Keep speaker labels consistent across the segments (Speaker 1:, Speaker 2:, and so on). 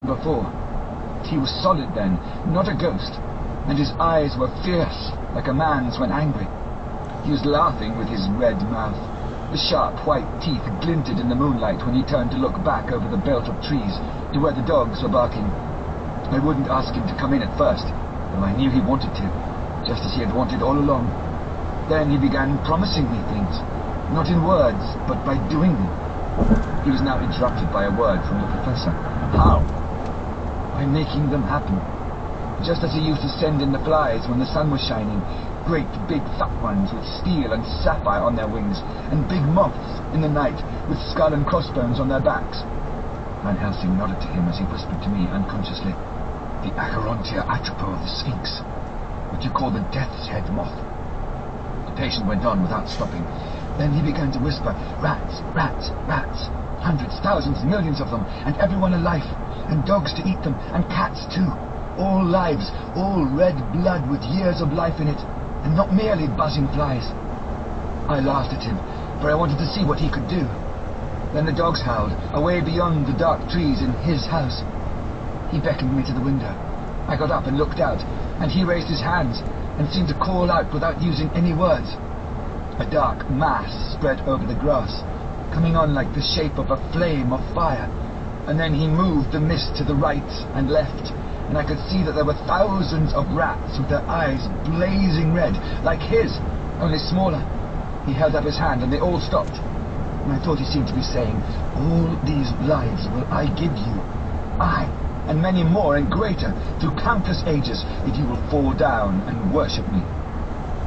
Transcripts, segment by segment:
Speaker 1: before. He was solid then, not a ghost, and his eyes were fierce, like a man's when angry. He was laughing with his red mouth. The sharp white teeth glinted in the moonlight when he turned to look back over the belt of trees to where the dogs were barking. I wouldn't ask him to come in at first, though I knew he wanted to, just as he had wanted all along. Then he began promising me things, not in words, but by doing them. He was now interrupted by a word from the professor. How? By making them happen. Just as he used to send in the flies when the sun was shining, great big fat ones with steel and sapphire on their wings, and big moths in the night with skull and crossbones on their backs. Van Helsing nodded to him as he whispered to me unconsciously, the Acherontia atropos of the Sphinx, what you call the death's head moth. The patient went on without stopping. Then he began to whisper, rats, rats, rats, hundreds, thousands, millions of them, and everyone alive, and dogs to eat them, and cats too. All lives, all red blood with years of life in it, and not merely buzzing flies. I laughed at him, for I wanted to see what he could do. Then the dogs howled, away beyond the dark trees in his house. He beckoned me to the window. I got up and looked out, and he raised his hands, and seemed to call out without using any words. A dark mass spread over the grass, coming on like the shape of a flame of fire, and then he moved the mist to the right and left, and I could see that there were thousands of rats with their eyes blazing red, like his, only smaller. He held up his hand and they all stopped, and I thought he seemed to be saying, all these lives will I give you, I, and many more and greater, through countless ages, if you will fall down and worship me.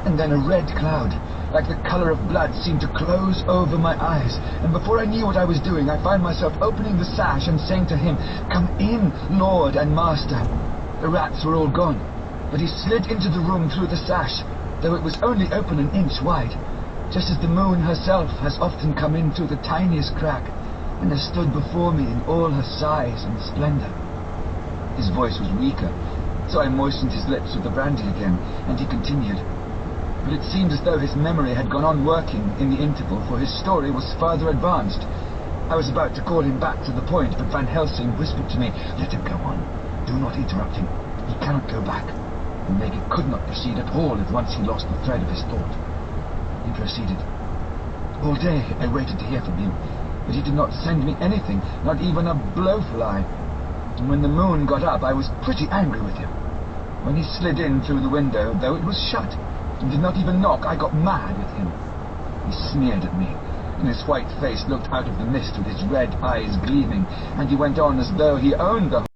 Speaker 1: And then a red cloud, like the colour of blood, seemed to close over my eyes, and before I knew what I was doing, I found myself opening the sash and saying to him, come in, Lord and Master. The rats were all gone, but he slid into the room through the sash, though it was only open an inch wide, just as the moon herself has often come in through the tiniest crack, and has stood before me in all her size and splendour. His voice was weaker, so I moistened his lips with the brandy again, and he continued. But it seemed as though his memory had gone on working in the interval, for his story was further advanced. I was about to call him back to the point, but Van Helsing whispered to me, let him go on. Do not interrupt him. He cannot go back. And maybe could not proceed at all if once he lost the thread of his thought. He proceeded. All day I waited to hear from him, but he did not send me anything, not even a blowfly. And when the moon got up, I was pretty angry with him. When he slid in through the window, though it was shut, and did not even knock, I got mad with him. He sneered at me, and his white face looked out of the mist with his red eyes gleaming, and he went on as though he owned the